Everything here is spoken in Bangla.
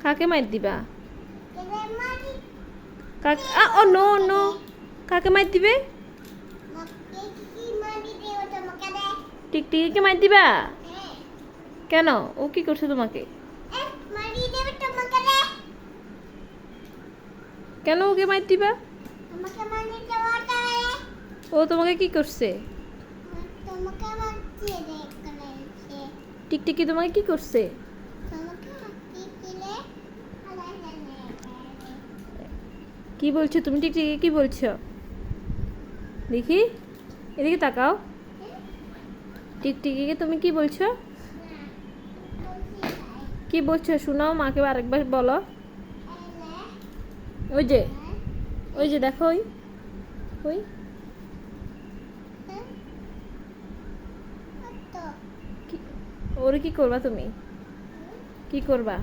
কাকে মার দিবা? ও নো নো, কাকে মার দিবে? টিকটিকিকে মার দিবা? কেন, ও কি করছে তোমাকে? কেন ওকে মার দিবা? ও তোমাকে কি করছে? টিকটিকি তোমাকে কি করছে? কি বলছো তুমি? টিকটিকি কি বলছো দেখি, এদিকে তাকাও। টিকটিকিকে তুমি কি বলছো? কি বলছো শোনাও, মাকে আরেকবার বলো। ওই যে, ওই যে দেখো, ওই ওই ওরে কি করবা তুমি? কি করবা?